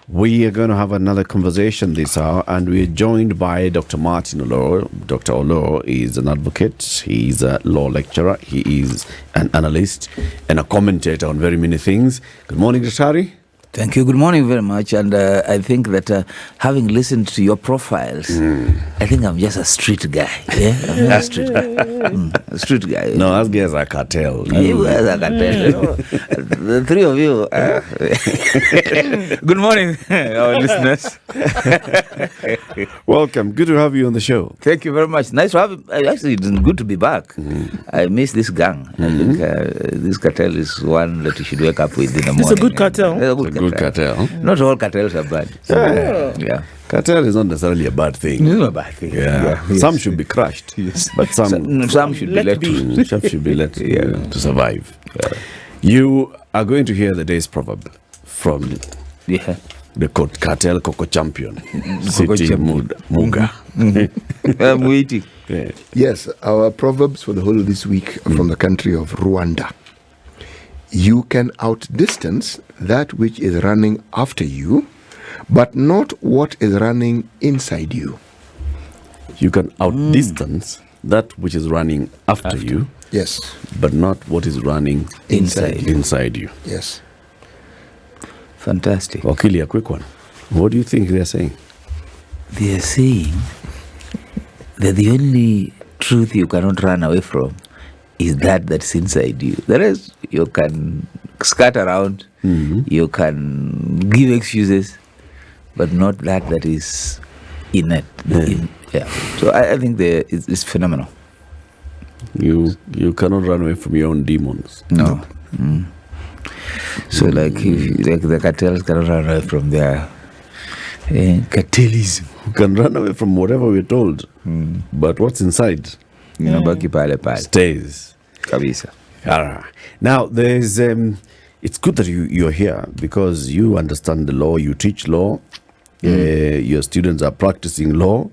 We are going to have another conversation this hour, and we are joined by Dr. Martin Oloo. Dr. Oloo is an advocate, he's a law lecturer, he is an analyst and a commentator on very many things. Good morning, Daktari. Thank you. Good morning very much. And I think that having listened to your profiles, I think I'm just a street guy. Yeah, I'm a street guy. A street guy. No, us guys are cartel. You guys are cartel. The three of you. Good morning, our listeners. Welcome. Good to have you on the show. Thank you very much. Nice to have you. Actually, it's good to be back. I miss this gang. I think this cartel is one that you should wake up with in the morning. It's a good cartel. It's a good Cartel. Not all cartels are bad. So, yeah. Cartel is not necessarily a bad thing. It's not a bad thing. Yeah. Yes. Some should be crushed, but some should be let to. Some should be let to survive. You are going to hear the day's proverb from the cartel Coco champion, City Muga. I'm waiting. Yeah. Yes, our proverbs for the whole of this week are from the country of Rwanda. You can outdistance that which is running after you, but not what is running inside you. You can outdistance that which is running after you, Yes. but not what is running inside you. Yes. Fantastic. Wakili, a quick one. What do you think they're saying? They are saying that the only truth you cannot run away from is that's inside you. The rest, you can skirt around, you can give excuses, but not that is in it. So I think it's phenomenal. You cannot run away from your own demons. No. So like the cartels cannot run away from their cartelism. You can run away from whatever we're told, but what's inside Inabaki pale pale. stays. Kabisa. Now, there's it's good that you're here because you understand the law, you teach law, your students are practicing law.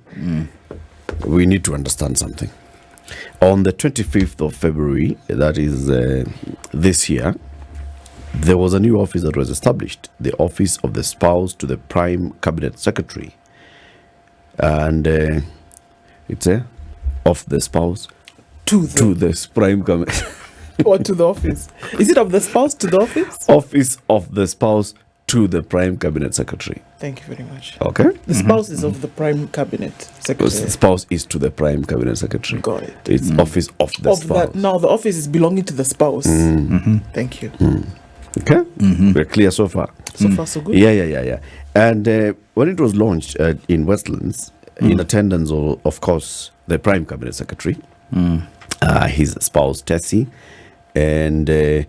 We need to understand something. On the 25th of February, that is this year, there was a new office that was established, the Office of the Spouse to the Prime Cabinet Secretary. And it's of the spouse to the Prime Cabinet. Or to the office. Is it of the spouse to the office? Office of the Spouse to the Prime Cabinet Secretary. Thank you very much. Okay? The spouse is of the Prime Cabinet Secretary. The spouse is to the Prime Cabinet Secretary. Got it. It's Office of the Spouse. Now the office is belonging to the spouse. Thank you. Okay? We're clear so far. So far, so good. Yeah. And when it was launched in Westlands, in attendance of course, the Prime Cabinet Secretary, his spouse Tessie, and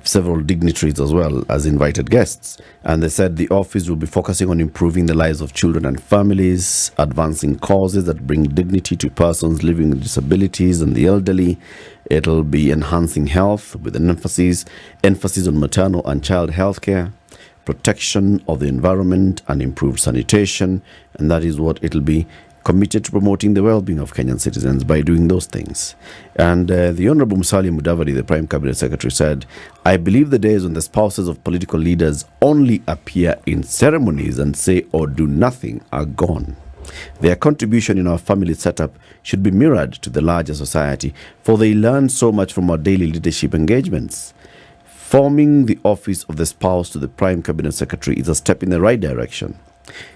several dignitaries as well as invited guests. And they said the office will be focusing on improving the lives of children and families, advancing causes that bring dignity to persons living with disabilities and the elderly. It'll be enhancing health with an emphasis on maternal and child health care, protection of the environment and improved sanitation. And that is what it'll be, committed to promoting the well-being of Kenyan citizens by doing those things. And the Honorable Musalia Mudavadi, the Prime Cabinet Secretary, said, I believe the days when the spouses of political leaders only appear in ceremonies and say or do nothing are gone. Their contribution in our family setup should be mirrored to the larger society, for they learn so much from our daily leadership engagements. Forming the office of the spouse to the Prime Cabinet Secretary is a step in the right direction.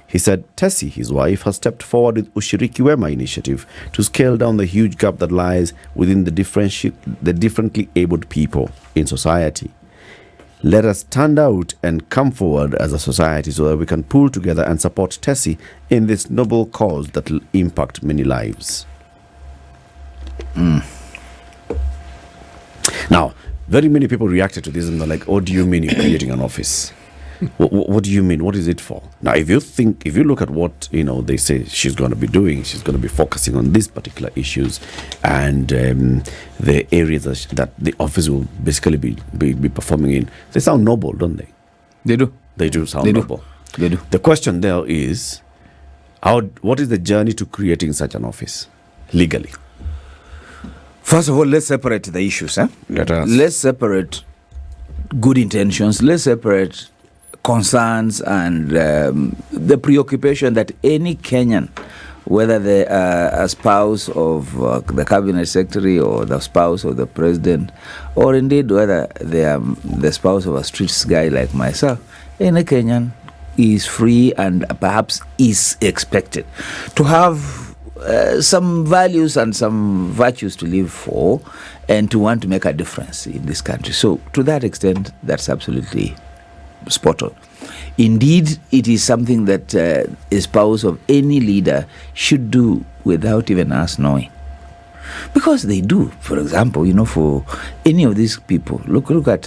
He said Tessie, his wife, has stepped forward with Ushiriki Wema initiative to scale down the huge gap that lies within the differently abled people in society. Let us stand out and come forward as a society so that we can pull together and support Tessie in this noble cause that will impact many lives. Now, very many people reacted to this and they're like, what do you mean you're creating an office? What do you mean? What is it for? Now, if you look at what, they say she's going to be doing, she's going to be focusing on these particular issues and the areas that the office will basically be performing in, they sound noble, don't they? They do. They do sound noble. They do. The question there is, what is the journey to creating such an office legally? First of all, let's separate the issues. Let us. Let's separate good intentions. Let's separate concerns and the preoccupation that any Kenyan, whether they are a spouse of the cabinet secretary or the spouse of the president, or indeed whether they are the spouse of a street guy like myself, any Kenyan is free and perhaps is expected to have some values and some virtues to live for and to want to make a difference in this country. So to that extent, that's absolutely spot on. Indeed, it is something that a spouse of any leader should do without even us knowing. Because they do. For example, for any of these people, look at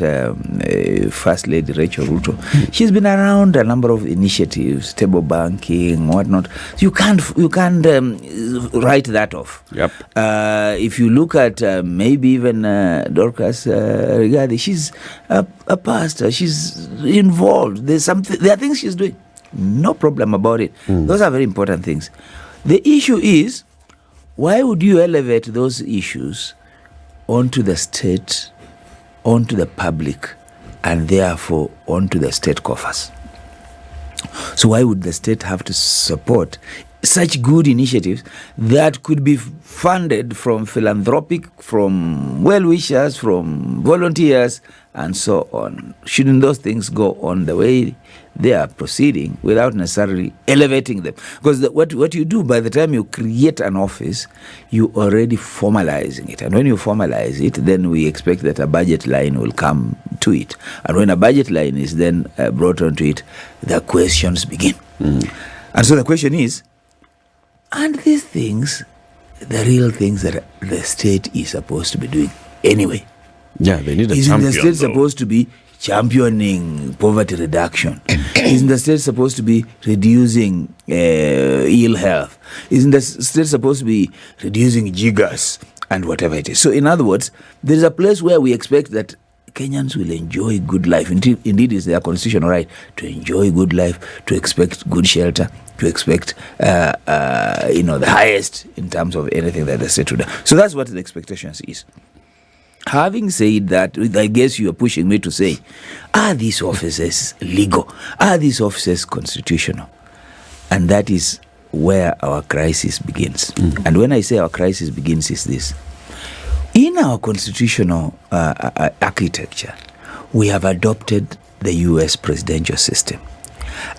First Lady Rachel Ruto. She's been around a number of initiatives, stable banking, whatnot. You can't write that off. Yep. If you look at maybe even Dorcas Rigathi, she's a pastor. She's involved. There are things she's doing. No problem about it. Those are very important things. The issue is, why would you elevate those issues onto the state, onto the public, and therefore onto the state coffers? So why would the state have to support such good initiatives that could be funded from philanthropic, from well-wishers, from volunteers, and so on? Shouldn't those things go on the way they are proceeding without necessarily elevating them? Because what you do by the time you create an office, you already formalizing it. And when you formalize it, then we expect that a budget line will come to it. And when a budget line is then brought onto it, the questions begin. And so the question is, aren't these things the real things that the state is supposed to be doing anyway? Yeah, they need a Isn't champion. the state supposed to be championing poverty reduction? Isn't the state supposed to be reducing ill health? Isn't the state supposed to be reducing jiggers and whatever it is? So in other words, there is a place where we expect that Kenyans will enjoy good life. Indeed, it's their constitutional right to enjoy good life, to expect good shelter, to expect the highest in terms of anything that the state would do. So that's what the expectations is. Having said that, I guess you are pushing me to say, are these offices legal? Are these offices constitutional? And that is where our crisis begins. And when I say our crisis begins, is this. In our constitutional architecture, we have adopted the US presidential system,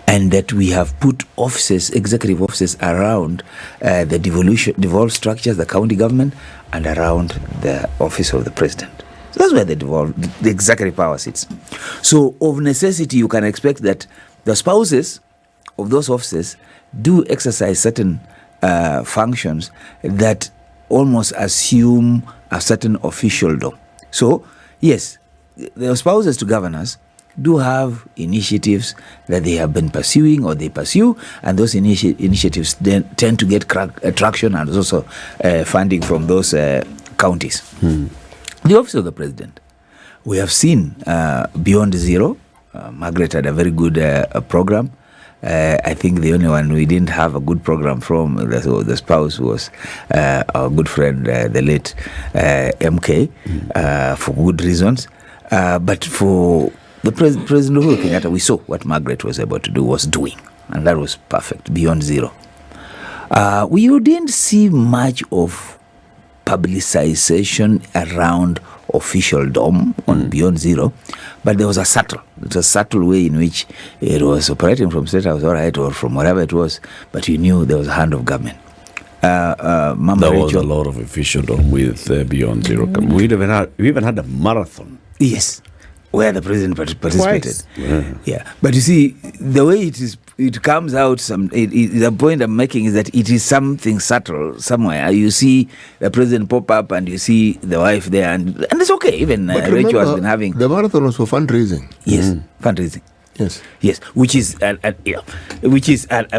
and that we have put offices, executive offices, around the devolved structures, the county government, and around the office of the president. So that's where the executive power sits. So of necessity, you can expect that the spouses of those offices do exercise certain functions that almost assume a certain officialdom. So, yes, the spouses to governors do have initiatives that they have been pursuing or they pursue, and those initiatives then tend to get traction and also funding from those counties. The office of the president, we have seen Beyond Zero. Margaret had a very good program. I think the only one we didn't have a good program from the spouse was our good friend, the late MK, for good reasons. But for the President Uhuru Kenyatta, we saw what Margaret was able to do, was doing, and that was perfect, Beyond Zero. We didn't see much of publicization around officialdom on Beyond Zero, but there was a subtle way in which it was operating from State House, all right, or from wherever it was, but you knew there was a hand of government. Mama There Rachel, was a lot of officialdom with Beyond Zero. We even had a marathon. yes, where the president participated. Twice. Yeah, but you see, the way it comes out. The point I'm making is that it is something subtle somewhere. You see the president pop up, and you see the wife there, and it's okay. Even But Rachel has remember, been having the marathon was for fundraising. yes fundraising. Yes. Which is a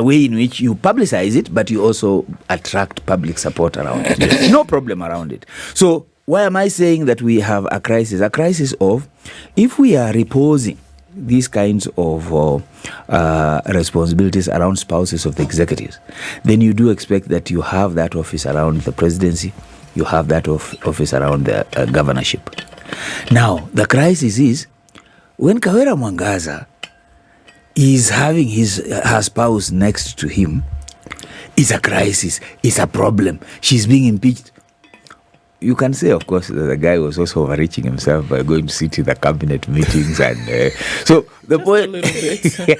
way in which you publicize it, but you also attract public support around it. No problem around it. So why am I saying that we have a crisis? A crisis of, if we are reposing these kinds of responsibilities around spouses of the executives, then you do expect that you have that office around the presidency, you have that office around the governorship. Now, the crisis is when Kawera Mwangaza is having her spouse next to him is a crisis, is a problem. She's being impeached. You can say, of course, that the guy was also overreaching himself by going to sit in the cabinet meetings, and so the point, a little bit.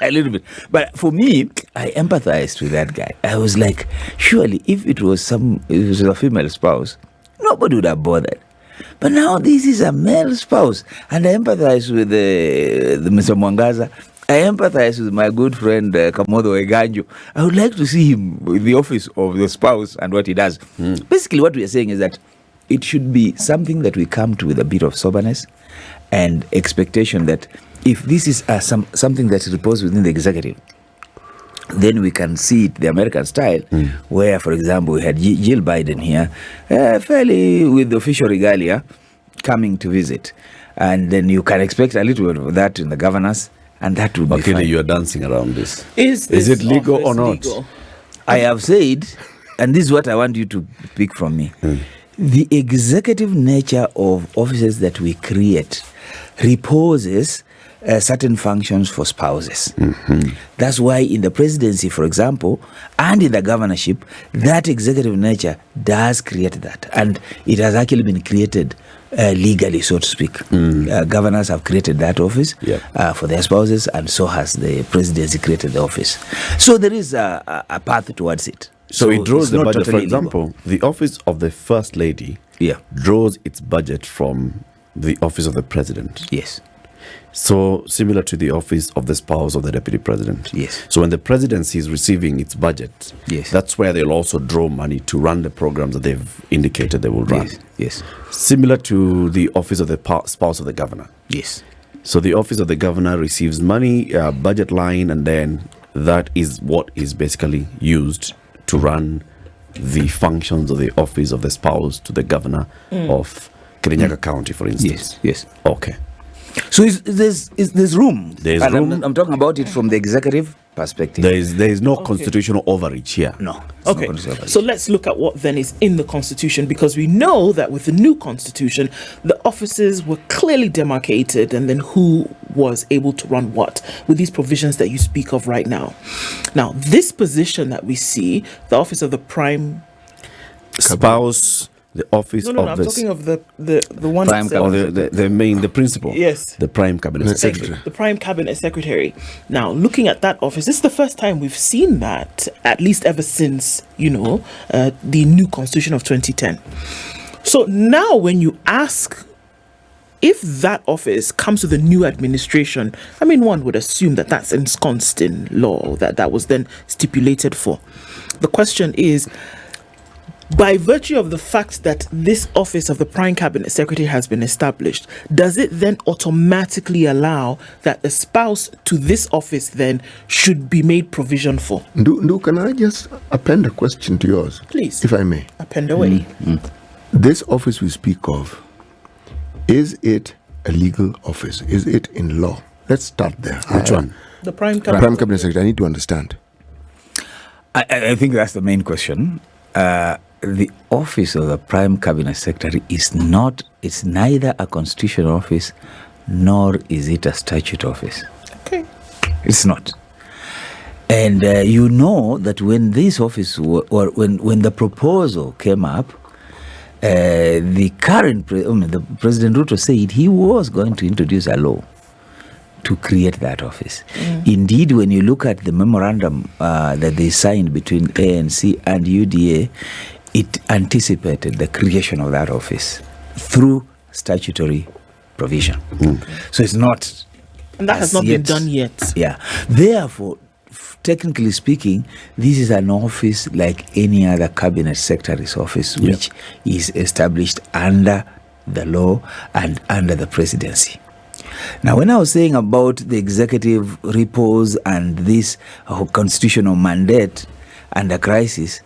a little bit. But for me, I empathized with that guy. I was like, surely, if it was a female spouse, nobody would have bothered. But now this is a male spouse, and I empathize with the Mr. Mwangaza. I empathize with my good friend Kamodo Eganjo. I would like to see him in the office of the spouse and what he does. Basically, what we are saying is that it should be something that we come to with a bit of soberness and expectation that if this is something that reposed within the executive, then we can see it the American style, where, for example, we had Jill Biden here, fairly with official regalia, coming to visit. And then you can expect a little bit of that in the governors. And that would be fine. You are dancing around this. Is it legal or not? Legal? I have said, and this is what I want you to pick from me. The executive nature of offices that we create reposes certain functions for spouses. That's why in the presidency, for example, and in the governorship, that executive nature does create that. And it has actually been created legally, so to speak. Governors have created that office for their spouses, and so has the presidency created the office. So there is a path towards it. So it draws the budget. Totally For example, the office of the First Lady draws its budget from the office of the President. Yes. So similar to the office of the spouse of the Deputy President. Yes. So when the presidency is receiving its budget, that's where they'll also draw money to run the programs that they've indicated they will run. Yes. Similar to the office of the spouse of the governor. Yes. So the office of the governor receives money, budget line, and then that is what is basically used to run the functions of the office of the spouse to the governor of Kirinyaga County, for instance. Yes. Okay. So there's room. There's and room. I'm talking about it from the executive perspective. There is no constitutional overreach here. No. Okay. So let's look at what then is in the Constitution, because we know that with the new Constitution, the offices were clearly demarcated, and then who was able to run what with these provisions that you speak of right now. Now, this position that we see, the office of the prime spouse, the office No, of I'm the talking of the one Prime itself. or the principal. Yes. The prime cabinet secretary. The prime cabinet secretary. Now, looking at that office, this is the first time we've seen that, at least ever since, the new constitution of 2010. So now when you ask if that office comes to the new administration, I mean, one would assume that that's ensconced in law, that was then stipulated for. The question is, by virtue of the fact that this office of the Prime Cabinet Secretary has been established, does it then automatically allow that a spouse to this office then should be made provision for? Can I just append a question to yours? Please. If I may. Append away. This office we speak of, is it a legal office? Is it in law? Let's start there. Which one? The Prime Prime Cabinet. Cabinet Secretary. I need to understand. I think that's the main question. The office of the Prime Cabinet Secretary it's neither a constitutional office nor is it a statute office. Okay. It's not. And you know that when this office, when the proposal came up, the current the President Ruto said he was going to introduce a law to create that office. Indeed, when you look at the memorandum that they signed between ANC and UDA, it anticipated the creation of that office through statutory provision. So it's not... And that has not been done yet. Yeah. Therefore, technically speaking, this is an office like any other cabinet secretary's office, which is established under the law and under the presidency. Now, when I was saying about the executive repose and this constitutional mandate under crisis,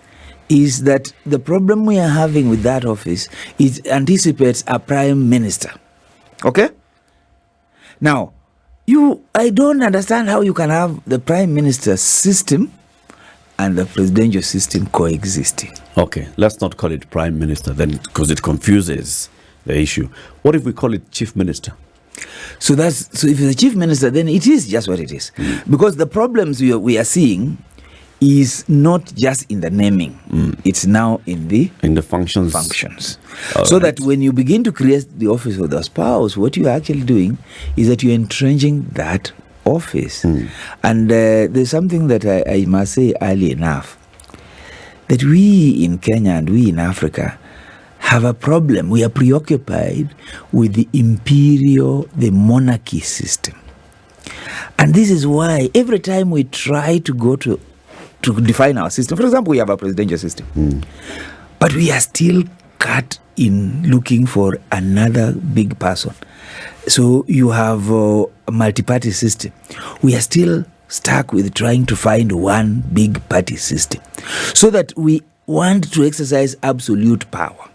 is that the problem we are having with that office is anticipates a prime minister. Okay? Now, I don't understand how you can have the prime minister's system and the presidential system coexisting. Okay, let's not call it prime minister then, because it confuses the issue. What if we call it chief minister? So if it's the chief minister, then it is just what it is. Because the problems we are seeing is not just in the naming. It's now in the functions. So that when you begin to create the office of the spouse, what you're actually doing is that you're entrenching that office. And there's something that I must say early enough, that we in Kenya and we in Africa have a problem. We are preoccupied with the monarchy system. And this is why every time we try to go to define our system, for example, we have a presidential system, but we are still cut in looking for another big person. So you have a multi-party system. We are still stuck with trying to find one big party system, so that we want to exercise absolute power.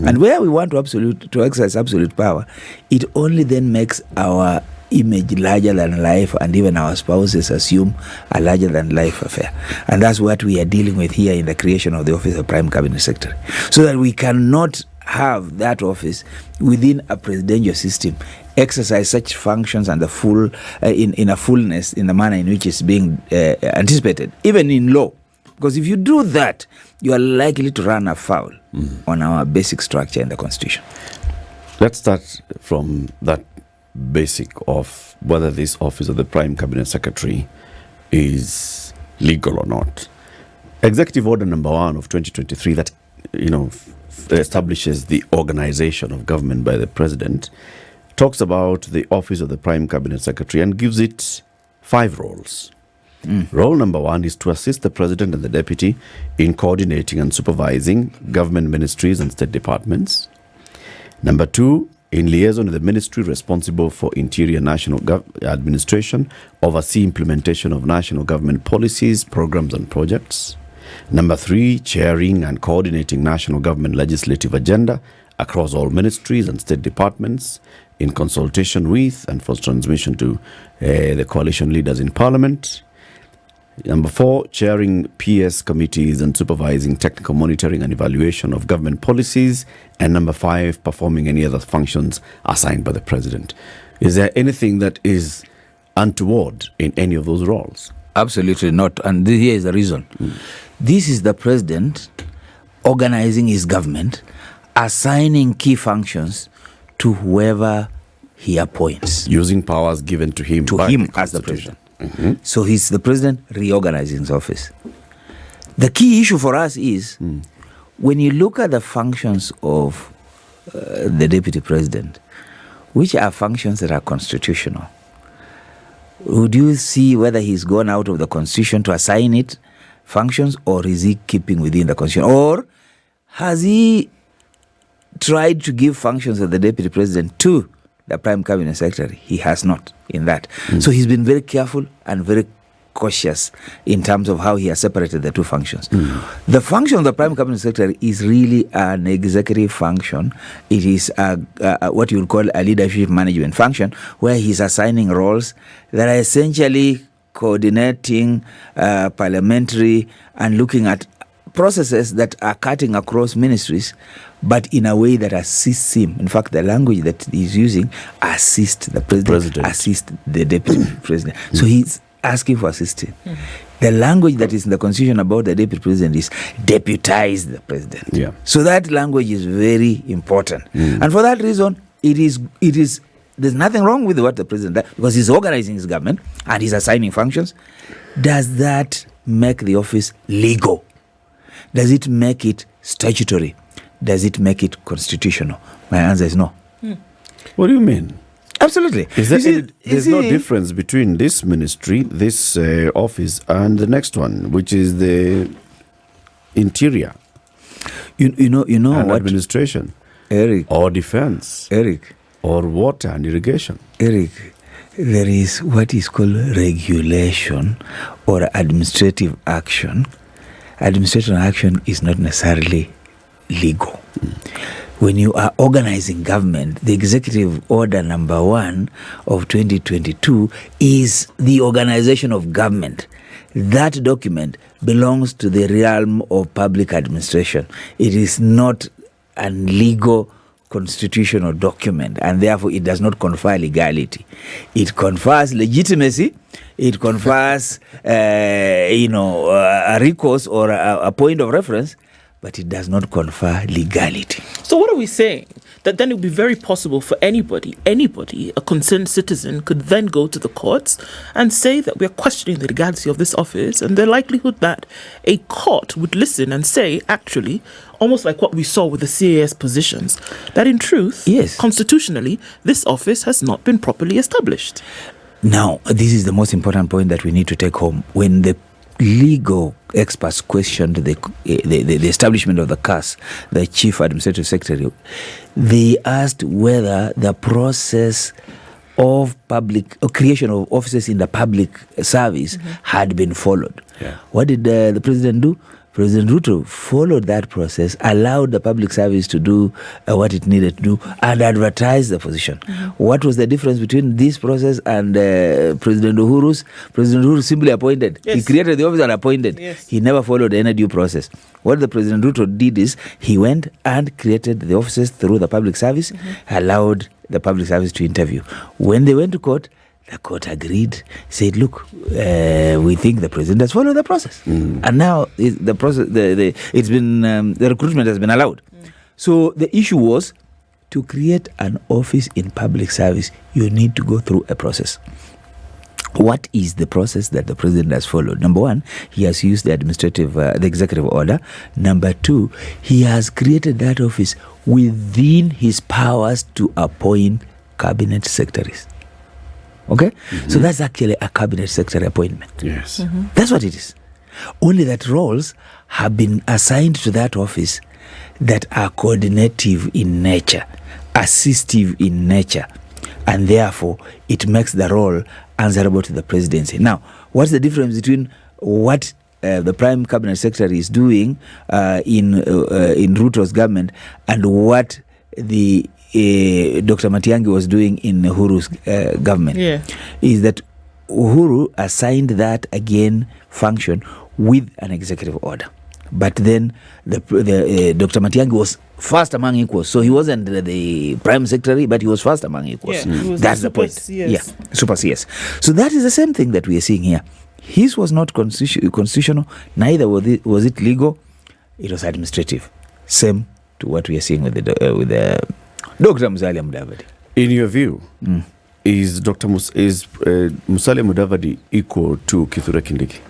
And where we want to exercise absolute power, it only then makes our image larger than life, and even our spouses assume a larger than life affair. And that's what we are dealing with here in the creation of the office of Prime Cabinet Secretary, so that we cannot have that office within a presidential system exercise such functions and the full in a fullness, in the manner in which it's being anticipated, even in law. Because if you do that, you are likely to run afoul on our basic structure in the Constitution. Let's start from that basic of whether this office of the Prime Cabinet Secretary is legal or not. Executive Order number 1 of 2023 that establishes the organization of government by the president talks about the office of the Prime Cabinet Secretary and gives it 5 roles. Role number 1 is to assist the president and the deputy in coordinating and supervising government ministries and state departments. Number 2, in liaison with the ministry responsible for interior national administration, oversee implementation of national government policies, programs and projects. Number 3, chairing and coordinating national government legislative agenda across all ministries and state departments in consultation with and for transmission to the coalition leaders in parliament. Number 4, chairing PS committees and supervising technical monitoring and evaluation of government policies. And number 5, performing any other functions assigned by the president. Is there anything that is untoward in any of those roles? Absolutely not. And here is the reason. This is the president organizing his government, assigning key functions to whoever he appoints. Using powers given to him as the president. So he's the president reorganizing his office. The key issue for us is when you look at the functions of the deputy president, which are functions that are constitutional, would you see whether he's gone out of the constitution to assign it functions, or is he keeping within the constitution? Or has he tried to give functions of the deputy president to the Prime Cabinet Secretary? He has not in that. So he's been very careful and very cautious in terms of how he has separated the two functions. The function of the Prime Cabinet Secretary is really an executive function. It is what you would call a leadership management function, where he's assigning roles that are essentially coordinating parliamentary and looking at processes that are cutting across ministries, but in a way that assists him. In fact, the language that he's using assists the president. Assist the deputy president. So he's asking for assistance. The language that is in the constitution about the deputy president is deputize the president. Yeah. So that language is very important. And for that reason, it is there's nothing wrong with what the president does, because he's organizing his government and he's assigning functions. Does that make the office legal? Does it make it statutory? Does it make it constitutional? My answer is no. What do you mean? Absolutely. There's no difference between this ministry, this office, and the next one, which is the interior. You know and what? Administration. Eric. Or defense. Eric. Or water and irrigation. Eric, there is what is called regulation or administrative action. Administrative action is not necessarily legal. When you are organizing government, the Executive Order number 1 of 2022 is the organization of government. That document belongs to the realm of public administration. It is not a legal constitutional document, and therefore it does not confer legality. It confers legitimacy. It confers, a recourse or a point of reference, but it does not confer legality. So what are we saying? That then it would be very possible for anybody, a concerned citizen could then go to the courts and say that we are questioning the legality of this office, and the likelihood that a court would listen and say, actually, almost like what we saw with the CAS positions, that in truth, yes, constitutionally, this office has not been properly established. Now, this is the most important point that we need to take home. When the legal experts questioned the establishment of the CAS, the Chief Administrative Secretary, they asked whether the process of creation of offices in the public service had been followed. Yeah. What did the President do? President Ruto followed that process, allowed the public service to do what it needed to do, and advertise the position. What was the difference between this process and President Uhuru's? President Uhuru simply appointed. Yes. He created the office and appointed. Yes. He never followed any due process. What the President Ruto did is he went and created the offices through the public service, allowed the public service to interview. When they went to court, the court agreed, said, look, we think the president has followed the process. And now the process, it's been, the recruitment has been allowed. So the issue was to create an office in public service, you need to go through a process. What is the process that the president has followed? Number one, he has used the executive order. Number two, he has created that office within his powers to appoint cabinet secretaries. Okay? So that's actually a cabinet secretary appointment. Yes. That's what it is. Only that roles have been assigned to that office that are coordinative in nature, assistive in nature, and therefore it makes the role answerable to the presidency. Now, what's the difference between what the Prime Cabinet Secretary is doing in Ruto's government and what the Dr. Matiang'i was doing in Uhuru's government? Is that Uhuru assigned that again function with an executive order. But then the Dr. Matiang'i was first among equals. So he wasn't the prime secretary, but he was first among equals. That's the point. Yeah, super CS. So that is the same thing that we are seeing here. His was not constitutional, neither was it legal. It was administrative. Same to what we are seeing with the Dr. Musalia Mudavadi. In your view, is Musalia Mudavadi equal to Kithure Kindiki?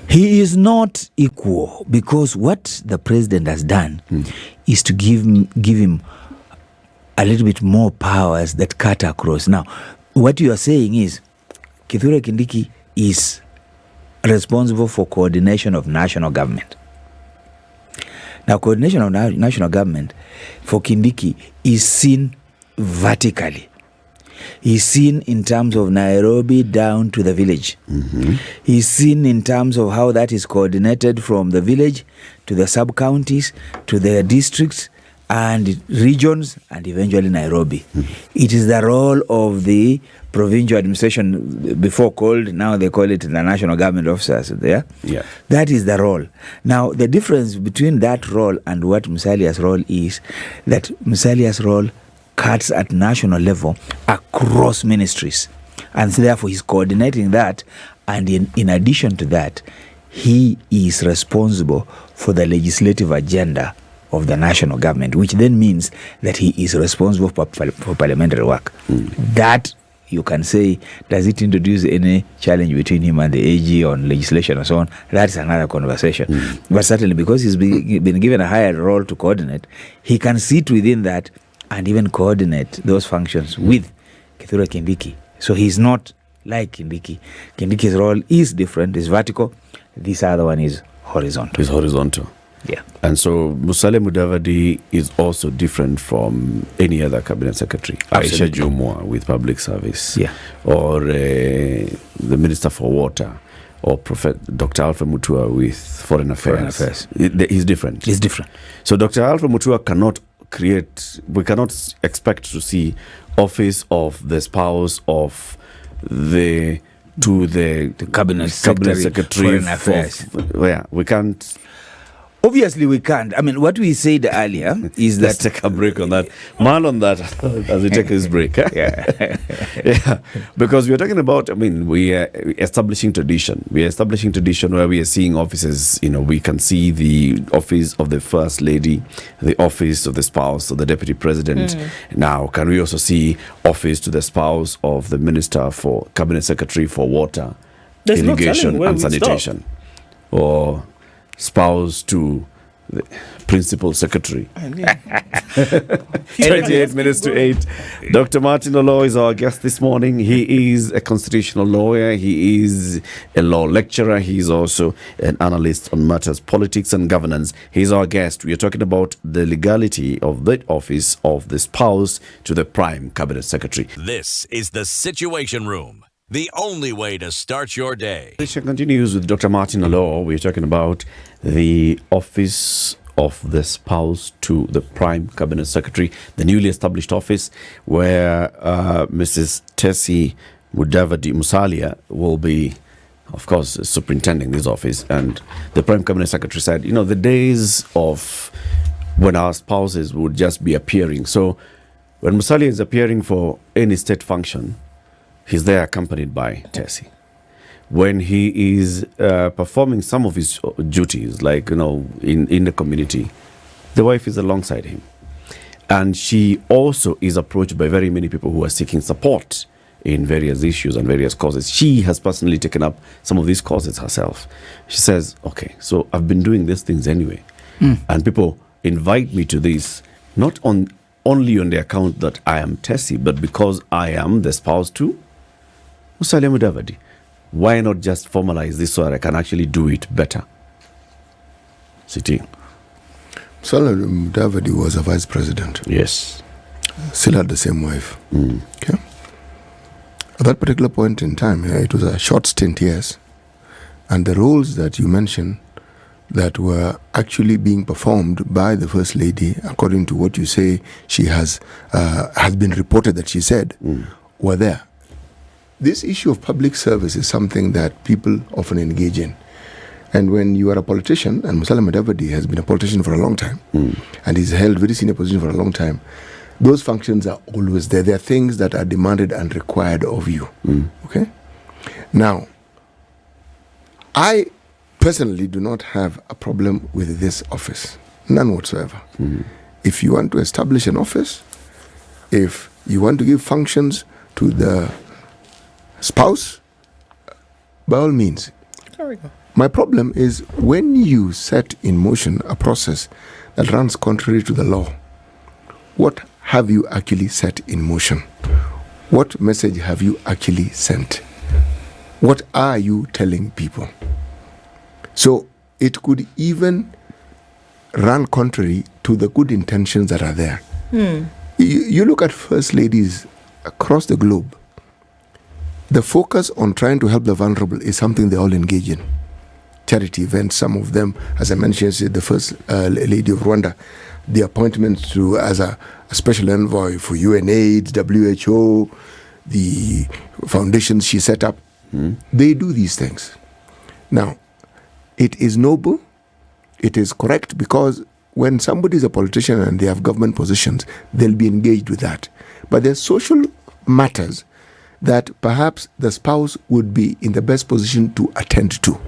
He is not equal, because what the president has done is to give him a little bit more powers that cut across. Now, what you are saying is Kithure Kindiki is responsible for coordination of national government. Now, coordination of national government for Kindiki is seen vertically. He's seen in terms of Nairobi down to the village. He's seen in terms of how that is coordinated from the village to the sub-counties, to the districts and regions, and eventually Nairobi. It is the role of the provincial administration, before called, now they call it the national government officers there. Yeah. That is the role. Now, the difference between that role and what Musalia's role is that Musalia's role cuts at national level across ministries, and so therefore he's coordinating that, and in addition to that, he is responsible for the legislative agenda of the national government, which then means that he is responsible for parliamentary work. That, you can say, does it introduce any challenge between him and the AG on legislation and so on? That's another conversation. But certainly, because he's been given a higher role to coordinate, he can sit within that and even coordinate those functions with Kithure Kindiki. So he's not like Kindiki. Kindiki's role is different, is vertical. This other one is horizontal. It's horizontal. Yeah. And so Musalia Mudavadi is also different from any other cabinet secretary. Aisha Absolutely. Jumwa with public service. Yeah. Or the Minister for Water. Or Dr. Alfred Mutua with Foreign Affairs. He's different. It's different. So Dr. Alfred Mutua cannot we cannot expect to see office of the spouse of the cabinet secretary, Foreign Affairs. We can't. Obviously, we can't. I mean, what we said earlier is Let's that take a break on that. Man on that as we take this break. yeah. Yeah, because we're talking about, I mean, we are establishing tradition. We are establishing tradition where we are seeing offices, we can see the office of the First Lady, the office of the spouse of the Deputy President. Now, can we also see office to the spouse of the Minister for Cabinet Secretary for Water, There's no telling Irrigation where and we'd stop. Sanitation? Or spouse to the Principal Secretary. 28 minutes to 8. Dr. Martin Oloo is our guest this morning. He is a constitutional lawyer. He is a law lecturer. He is also an analyst on matters politics and governance. He's our guest. We are talking about the legality of the office of the spouse to the Prime Cabinet Secretary. This is the Situation Room, the only way to start your day. The show continues with Dr. Martin Oloo. We're talking about the office of the spouse to the Prime Cabinet Secretary, the newly established office where Mrs. Tessie Mudavadi Musalia will be, of course, superintending this office. And the Prime Cabinet Secretary said, the days of when our spouses would just be appearing. So when Musalia is appearing for any state function, he's there accompanied by Tessie. When he is performing some of his duties, like, in the community, the wife is alongside him. And she also is approached by very many people who are seeking support in various issues and various causes. She has personally taken up some of these causes herself. She says, okay, so I've been doing these things anyway. And people invite me to this, not only on the account that I am Tessie, but because I am the spouse to Musalia Mudavadi. Why not just formalize this so that I can actually do it better? Sitting. Musalia Mudavadi was a vice president. Yes. Still had the same wife. Okay. At that particular point in time, it was a short stint, yes. And the roles that you mentioned that were actually being performed by the First Lady, according to what you say she has been reported that she said, were there. This issue of public service is something that people often engage in. And when you are a politician, and Musalia Mudavadi has been a politician for a long time, and he's held very senior position for a long time, those functions are always there. There are things that are demanded and required of you. Okay? Now, I personally do not have a problem with this office. None whatsoever. If you want to establish an office, if you want to give functions to the spouse, by all means. There we go. My problem is when you set in motion a process that runs contrary to the law. What have you actually set in motion? What message have you actually sent? What are you telling people? So it could even run contrary to the good intentions that are there. You look at first ladies across the globe. The focus on trying to help the vulnerable is something they all engage in. Charity events, some of them, as I mentioned, the First Lady of Rwanda, the appointments as a special envoy for UNAIDS, WHO, the foundations she set up, they do these things. Now, it is noble, it is correct, because when somebody is a politician and they have government positions, they'll be engaged with that. But there's social matters that perhaps the spouse would be in the best position to attend to.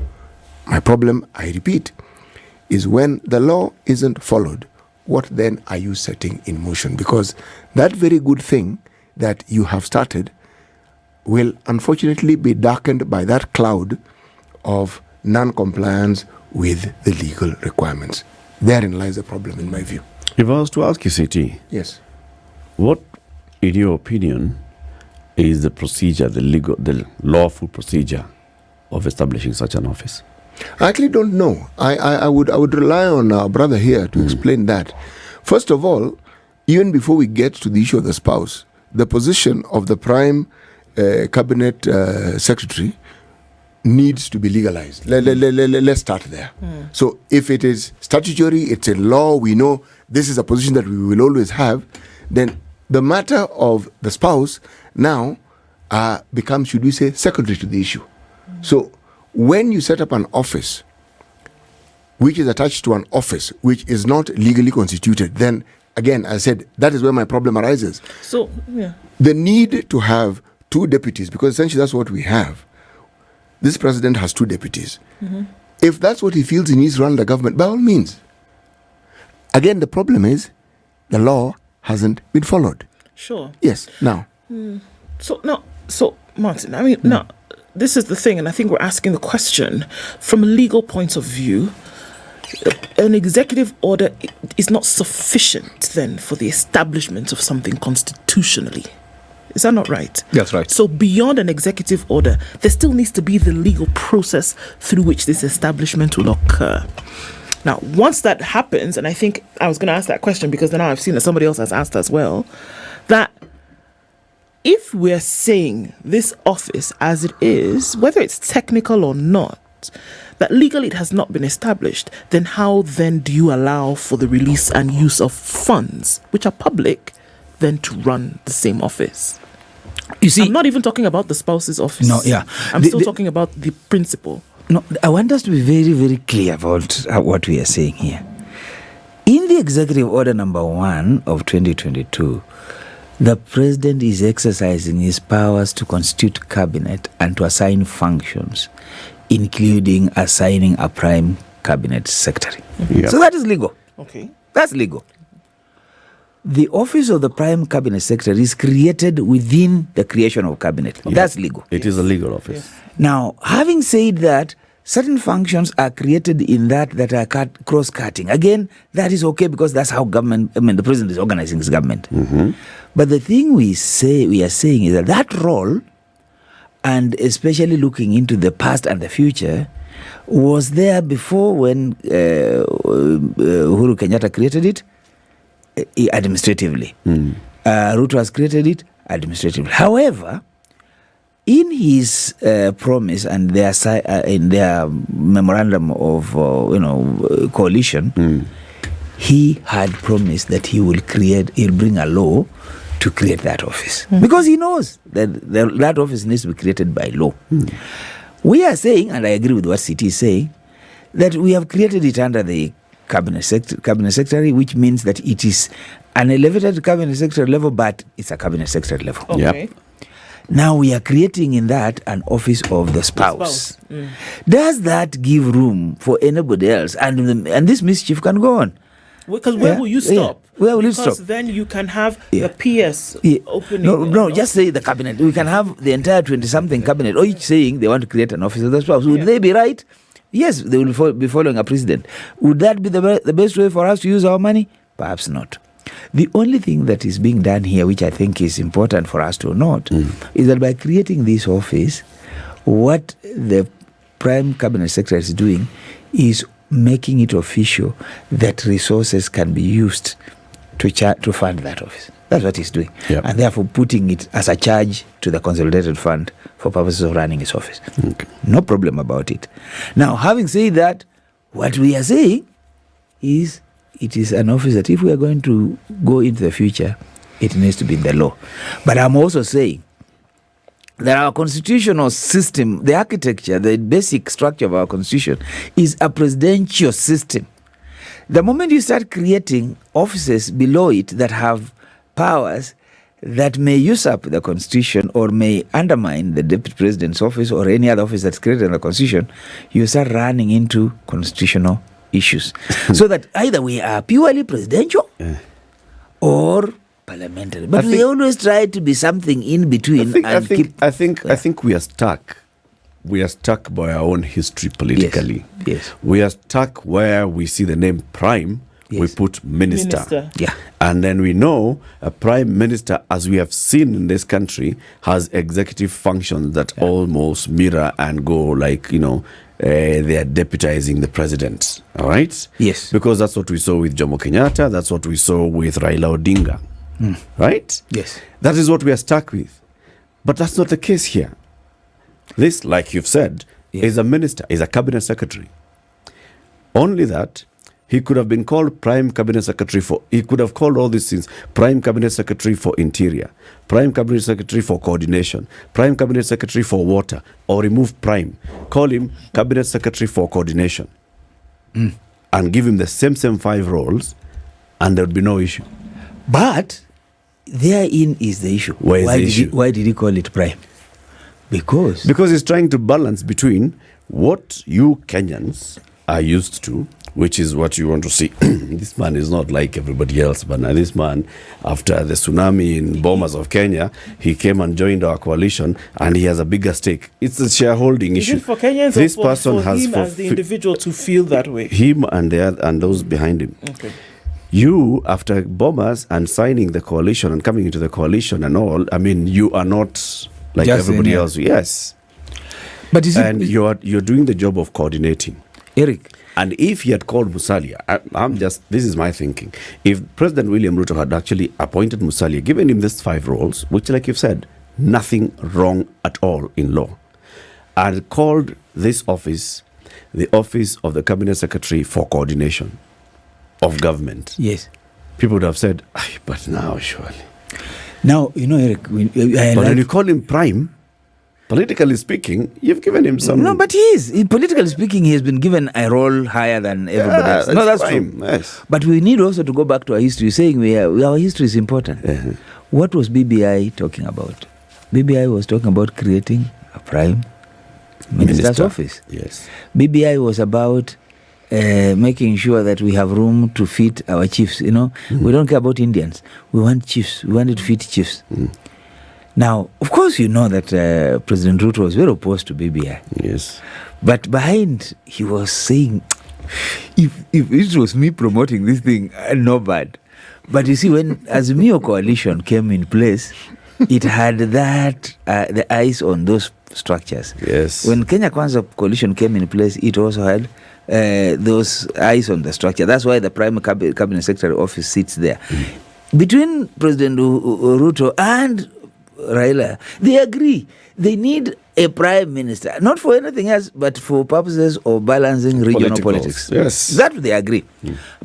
My problem, I repeat, is when the law isn't followed, what then are you setting in motion? Because that very good thing that you have started will unfortunately be darkened by that cloud of non-compliance with the legal requirements. Therein lies the problem, in my view. If I was to ask you, CT, Yes. what, in your opinion, is the procedure, the lawful procedure of establishing such an office? I actually don't know. I would rely on our brother here to explain that. First of all, even before we get to the issue of the spouse, the position of the Prime Cabinet Secretary needs to be legalized. Let's start there. So if it is statutory, it's a law, we know this is a position that we will always have, then the matter of the spouse now becomes, should we say, secondary to the issue. So when you set up an office, which is attached to an office which is not legally constituted, then again, I said, that is where my problem arises. So, yeah. The need to have 2 deputies, because essentially that's what we have. This president has 2 deputies. If that's what he feels he needs to run the government, by all means. Again, the problem is the law hasn't been followed. Sure. Yes. Now. So Martin, I mean, now, this is the thing, and I think we're asking the question from a legal point of view. An executive order is not sufficient then for the establishment of something constitutionally. Is that not right? That's right. So beyond an executive order, there still needs to be the legal process through which this establishment will occur. Now, once that happens, and I think I was going to ask that question because now I've seen that somebody else has asked as well, that if we're saying this office as it is, whether it's technical or not, that legally it has not been established, then how then do you allow for the release and use of funds, which are public, then to run the same office? You see, I'm not even talking about the spouse's office. No, yeah. I'm still talking about the principle. No, I want us to be very, very clear about what we are saying here. In the Executive Order number 1 of 2022, the President is exercising his powers to constitute cabinet and to assign functions, including assigning a prime cabinet secretary. Yep. So that is legal. Okay. That's legal. The office of the prime cabinet secretary is created within the creation of cabinet. Yep. That's legal. It is a legal office. Yes. Now, having said that, certain functions are created in that are cross-cutting. Again, that is okay because that's how the president is organizing his government. But the thing we are saying is that role, and especially looking into the past and the future, was there before when Uhuru Kenyatta created it administratively. Ruto has created it administratively. However, in his promise and in their memorandum of coalition, he had promised that he'll bring a law to create that office because he knows that that office needs to be created by law. We are saying, and I agree with what CT is saying, that we have created it under the cabinet secretary, which means that it is an elevated cabinet secretary level, but it's a cabinet secretary level. Okay. Yep. Now we are creating in that an office of the spouse. Does that give room for anybody else? And this mischief can go on. Because where will you stop? Where will you Because stop? then you can have the PS opening. No, just say the cabinet. We can have the entire 20-something cabinet, or each saying they want to create an office of the spouse. Would they be right? Yes, they will be following a president. Would that be the best way for us to use our money? Perhaps not. The only thing that is being done here, which I think is important for us to note, is that by creating this office, what the Prime Cabinet Secretary is doing is making it official that resources can be used to fund that office. That's what he's doing. Yep. And therefore putting it as a charge to the consolidated fund for purposes of running his office. Okay. No problem about it. Now, having said that, what we are saying is it is an office that if we are going to go into the future, it needs to be in the law. But I'm also saying that our constitutional system, the architecture, the basic structure of our constitution is a presidential system. The moment you start creating offices below it that have powers that may usurp the constitution or may undermine the deputy president's office or any other office that's created in the constitution, you start running into constitutional issues. So that either we are purely presidential or parliamentary. But we always try to be something in between. I think we are stuck. We are stuck by our own history politically. Yes. We are stuck where we see the name prime, we put minister. Yeah. And then we know a prime minister, as we have seen in this country, has executive functions that almost mirror and go like, they are deputizing the president. All right? Yes. Because that's what we saw with Jomo Kenyatta. That's what we saw with Raila Odinga. Right? Yes. That is what we are stuck with. But that's not the case here. This, like you've said, is a minister, is a cabinet secretary. Only that he could have been called prime cabinet secretary he could have called all these things prime cabinet secretary for interior, prime cabinet secretary for coordination, prime cabinet secretary for water, or remove prime. Call him cabinet secretary for coordination. and give him the same 5 roles, and there would be no issue. But therein is the issue. Where is the issue? Why did he call it prime? Because he's trying to balance between what you Kenyans are used to, which is what you want to see. This man is not like everybody else, but now this man, after the tsunami in bombers of Kenya, he came and joined our coalition, and he has a bigger stake. It's a shareholding issue. Is it for Kenyans this or person for has him as the individual to feel that way? Him and those behind him. Okay. You, after bombers and signing the coalition and coming into the coalition and all, I mean, you are not like Just everybody else. Yes. But is and you're doing the job of coordinating. Eric, and if he had called Musalia, this is my thinking. If President William Ruto had actually appointed Musalia, given him these 5 roles, which, like you've said, nothing wrong at all in law, and called this office the office of the Cabinet Secretary for Coordination of Government, yes, people would have said, but now, surely. Now, Eric, when you call him prime, politically speaking, you've given him some... No, but he is. Politically speaking, he has been given a role higher than everybody else. No, that's prime. true. Yes. But we need also to go back to our history, saying our history is important. Uh-huh. What was BBI talking about? BBI was talking about creating a prime minister's office. Yes. BBI was about making sure that we have room to fit our chiefs. We don't care about Indians. We want chiefs. We wanted to fit chiefs. Now, of course, you know that President Ruto was very opposed to BBI. Yes. But behind, he was saying, if it was me promoting this thing, no bad. But you see, when Azimio coalition came in place, it had the eyes on those structures. Yes. When Kenya Kwanza coalition came in place, it also had those eyes on the structure. That's why the Prime Cabinet Secretary office sits there. Between President Ruto and Raila, they agree. They need a prime minister, not for anything else, but for purposes of balancing regional politics. Yes. That they agree.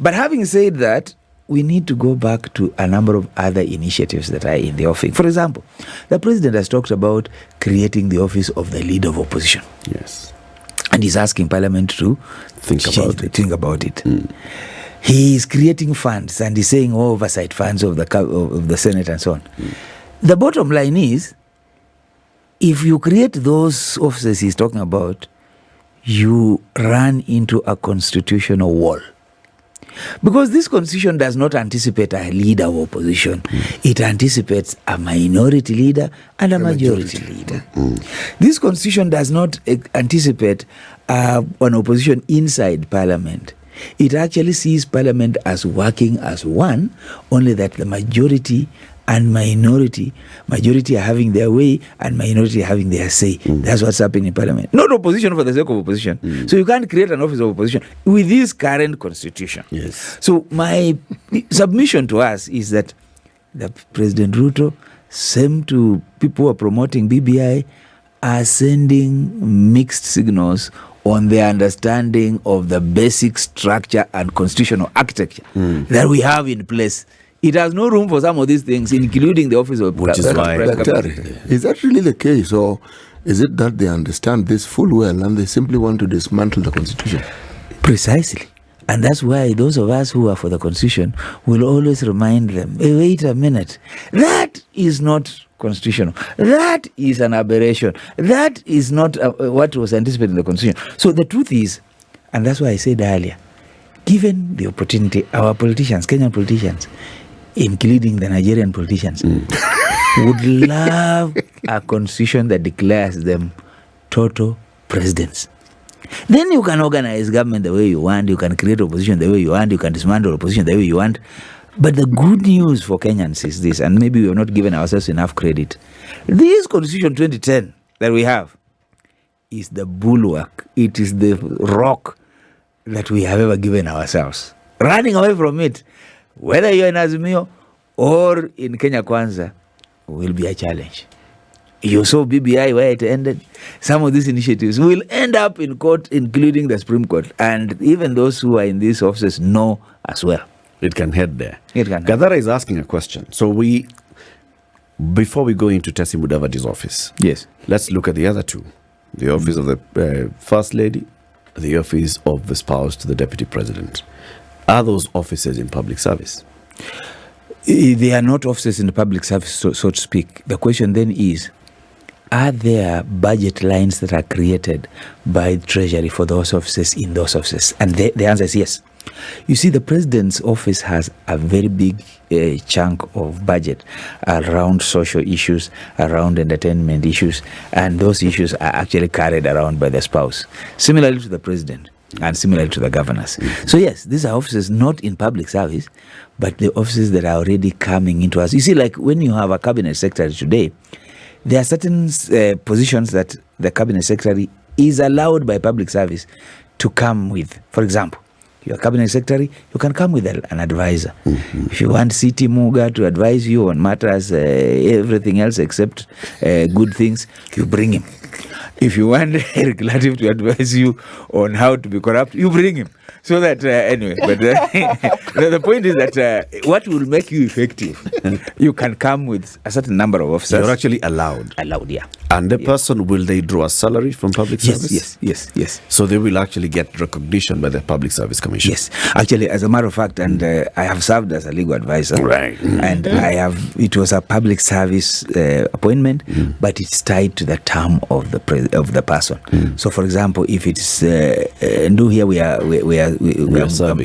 But having said that, we need to go back to a number of other initiatives that are in the offing. For example, the president has talked about creating the office of the leader of opposition. Yes. And he's asking Parliament to think about it. He is creating funds, and he's saying oversight funds of the Senate and so on. The bottom line is, if you create those offices he's talking about, you run into a constitutional wall. Because this constitution does not anticipate a leader of opposition. It anticipates a minority leader and a majority leader. This constitution does not anticipate an opposition inside Parliament. It actually sees Parliament as working as one, only that the majority and majority are having their way and minority are having their say. That's what's happening in Parliament. Not opposition for the sake of opposition. So you can't create an office of opposition with this current constitution. Yes. So my submission to us is that the President Ruto, same to people who are promoting BBI, are sending mixed signals on their understanding of the basic structure and constitutional architecture that we have in place. It has no room for some of these things, including the office of... Which is why... Is that really the case, or is it that they understand this full well and they simply want to dismantle the Constitution? Precisely. And that's why those of us who are for the Constitution will always remind them, hey, wait a minute, that is not constitutional. That is an aberration. That is not what was anticipated in the Constitution. So the truth is, and that's why I said earlier, given the opportunity, our politicians, Kenyan politicians, including the Nigerian politicians, would love a constitution that declares them total presidents. Then you can organize government the way you want, you can create opposition the way you want, you can dismantle opposition the way you want. But the good news for Kenyans is this, and maybe we have not given ourselves enough credit. This Constitution 2010 that we have is the bulwark, it is the rock that we have ever given ourselves. Running away from it, whether you're in Azimio or in Kenya Kwanza, will be a challenge. You saw BBI where it ended. Some of these initiatives will end up in court, including the Supreme Court. And even those who are in these offices know as well. It can head there. It can. Gadara is asking a question. So before we go into Tessie Mudavadi's office, Yes. let's look at the other two. The office of the First Lady the office of the spouse to the deputy president. Are those offices in public service? They are not offices in the public service, so to speak. The question then is, are there budget lines that are created by the Treasury for those offices in those offices? And the answer is yes. You see, the president's office has a very big chunk of budget around social issues, around entertainment issues, and those issues are actually carried around by the spouse, similarly to the president and similarly to the governors. So yes, these are offices not in public service, but the offices that are already coming into us. You see, like when you have a cabinet secretary today, there are certain positions that the cabinet secretary is allowed by public service to come with. For example, you're a cabinet secretary, you can come with an advisor. If you want C.T. Muga to advise you on matters, everything else except good things, you bring him. If you want Eric Latif to advise you on how to be corrupt, you bring him. So that, anyway, but the point is that what will make you effective, you can come with a certain number of officers. You're actually allowed. Allowed, yeah. And the person, will they draw a salary from public service? Yes. So they will actually get recognition by the Public Service Commission? Yes. Actually, as a matter of fact, and I have served as a legal advisor. Right. And it was a public service appointment, but it's tied to the term of the person. So, for example, if it's here we are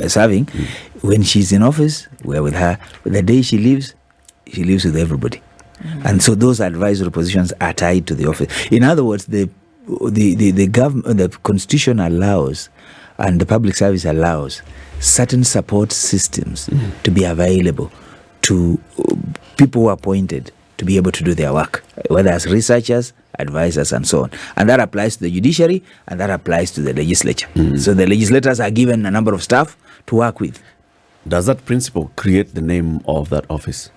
serving, when she's in office, we're with her. The day she leaves with everybody. And so those advisory positions are tied to the office. In other words, the government, the Constitution allows, and the public service allows certain support systems to be available to people who are appointed to be able to do their work, whether as researchers, advisors, and so on. And that applies to the judiciary, and that applies to the legislature. So the legislators are given a number of staff to work with. Does that principle create the name of that office?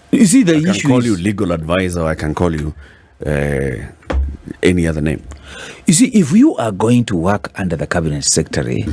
You see, the I issue can call is, you legal advisor, I can call you any other name. You see, if you are going to work under the cabinet secretary,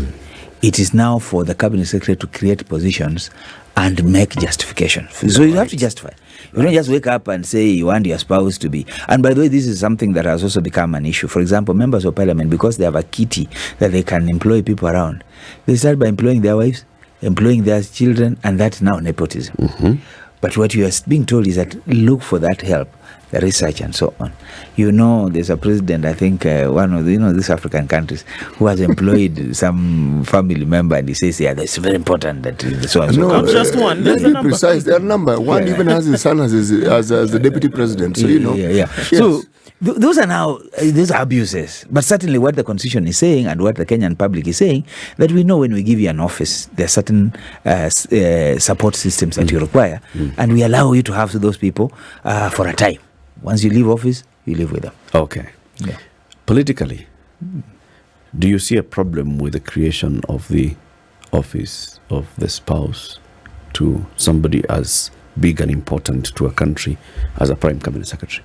it is now for the cabinet secretary to create positions and make justification. So you have to justify. You don't just wake up and say you want your spouse to be. And by the way, this is something that has also become an issue. For example, members of parliament, because they have a kitty that they can employ people around, they start by employing their wives, employing their children, and that's now nepotism. But what you are being told is that look for that help, the research and so on. You know, there's a president, I think, one of the, these African countries, who has employed some family member, and he says, yeah, that's very important that so and so. No, just one. Let's be precise. Their number. One even has his son as the deputy president. So, Yes. So those are abuses. But certainly what the Constitution is saying and what the Kenyan public is saying, that we know when we give you an office, there are certain support systems that you require, and we allow you to have those people for a time. Once you leave office, you live with them. Okay. Yeah. Politically, do you see a problem with the creation of the office of the spouse to somebody as big and important to a country as a prime cabinet secretary?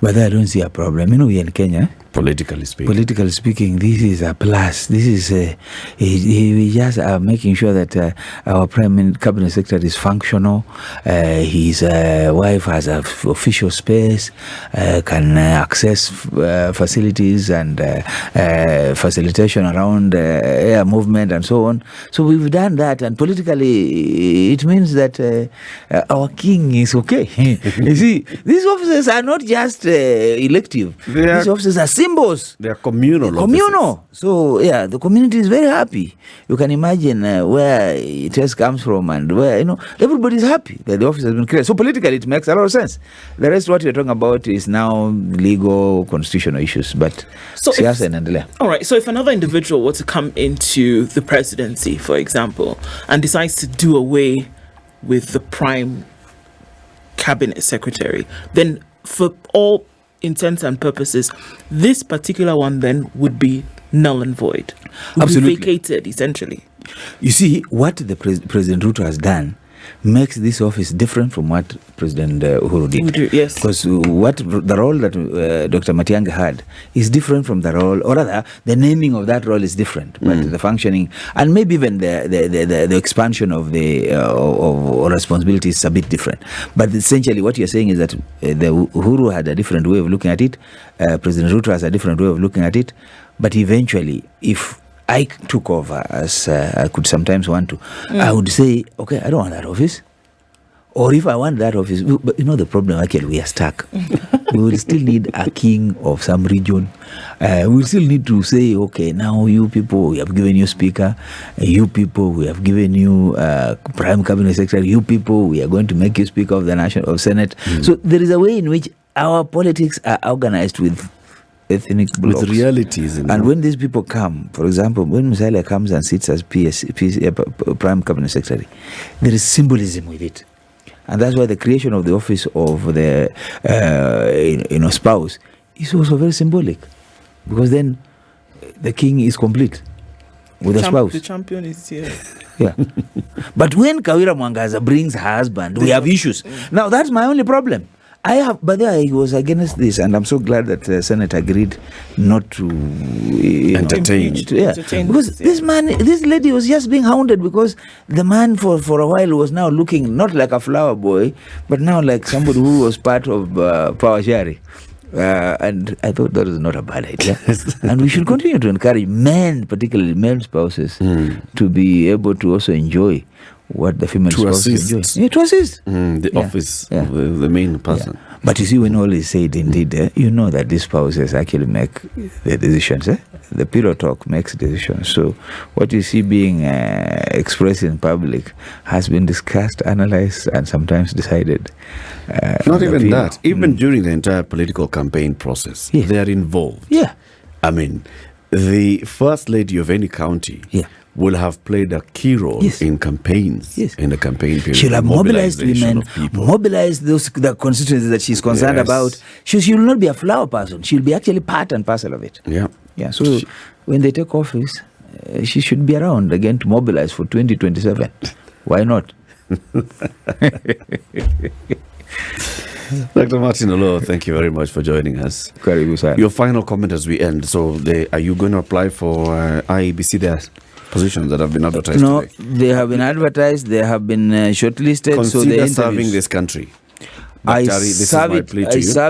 But I don't see a problem. We are in Kenya. Politically speaking, this is a plus. This is we just are making sure that our prime cabinet secretary is functional. His wife has an official space, can access facilities and facilitation around air movement and so on. So we've done that, and politically, it means that our king is okay. You see, these officers are not just elective. These officers are symbols. They are communal. So, yeah, the community is very happy. You can imagine where it comes from and where, everybody's happy that the office has been created. So, politically, it makes a lot of sense. The rest, what we're talking about is now legal, constitutional issues. But, all right. So, if another individual were to come into the presidency, for example, and decides to do away with the prime cabinet secretary, then for all intents and purposes, this particular one then would be null and void. Would Absolutely. be vacated, essentially. You see, what the President Ruto has done, makes this office different from what President Uhuru did. Yes. Because what the role that Dr. Matiang'i had is different from the role, or rather, the naming of that role is different, but the functioning and maybe even the expansion of the of responsibilities is a bit different. But essentially, what you're saying is that the Uhuru had a different way of looking at it. President Ruto has a different way of looking at it. But eventually, if I took over, as I could sometimes want to, I would say, okay, I don't want that office. Or if I want that office, but the problem, actually, we are stuck. We will still need a king of some region. We will still need to say, okay, now you people, we have given you speaker. You people, we have given you prime cabinet secretary. You people, we are going to make you speaker of the national Senate. So there is a way in which our politics are organized with ethnic blocks. With realities. And when these people come, for example, when Musalia comes and sits as prime cabinet secretary, there is symbolism with it. And that's why the creation of the office of the spouse is also very symbolic, because then the king is complete with the spouse. The champion is here. Yeah. But when Kawira Mwangaza brings her husband, we have issues. Now that's my only problem. I was against this, and I'm so glad that the Senate agreed not to entertain. Because this lady was just being hounded because the man for a while was now looking not like a flower boy, but now like somebody who was part of power sharing. And I thought that was not a bad idea. And we should continue to encourage men, particularly male spouses, to be able to also enjoy what the female spouses enjoy. Yeah, to assist. The office of the main person. Yeah. But you see, when all is said, indeed, you know that these spouses actually make the decisions. The pillow talk makes decisions. So what you see being expressed in public has been discussed, analyzed, and sometimes decided. Not even that. Even during the entire political campaign process, they are involved. Yeah. I mean, the first lady of any county will have played a key role in campaigns, in the campaign period. She'll have mobilized women, mobilized the constituencies that she's concerned about. She will not be a flower person. She'll be actually part and parcel of it. Yeah. Yeah. So when they take office, she should be around again to mobilize for 2027. Why not? Dr. Martin Oloo, thank you very much for joining us. Your final comment as we end. So, are you going to apply for IEBC there? Positions that have been advertised No, today? They have been advertised, they have been shortlisted. Consider serving this country. I serve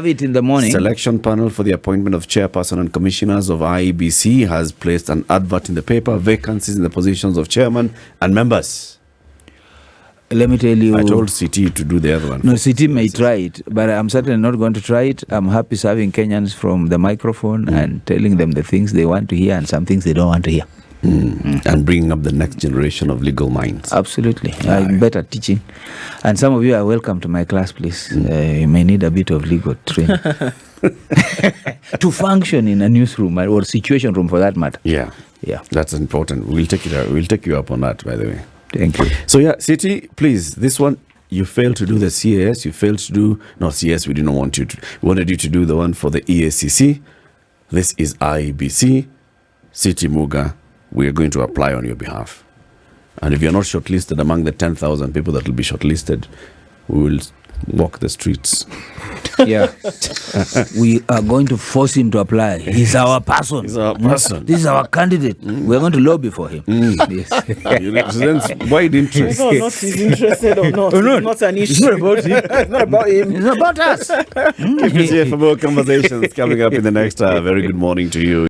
it in the morning. Selection panel for the appointment of chairperson and commissioners of IEBC has placed an advert in the paper. Vacancies in the positions of chairman and members. Let me tell you. I told CT to do the other one. No, CT may try it, but I'm certainly not going to try it. I'm happy serving Kenyans from the microphone and telling them the things they want to hear and some things they don't want to hear. And bringing up the next generation of legal minds. Absolutely. I'm better teaching. And some of you are welcome to my class, please. You may need a bit of legal training to function in a newsroom or situation room for that matter. Yeah. That's important. We'll take you up on that, by the way. Thank you. So City, please, this one, you failed to do the CAS. You failed to do, no, CAS, we didn't want you to. We wanted you to do the one for the EACC. This is IEBC. City Muga, we are going to apply on your behalf. And if you're not shortlisted among the 10,000 people that will be shortlisted, we will walk the streets. Yeah. We are going to force him to apply. He's our person. This is our candidate. We're going to lobby for him. Yes. He represents wide interest. No, not he's interested or not. It's not an issue. It's not about him. It's not about him. It's about us. Keep it here for more conversations coming up in the next very good morning to you.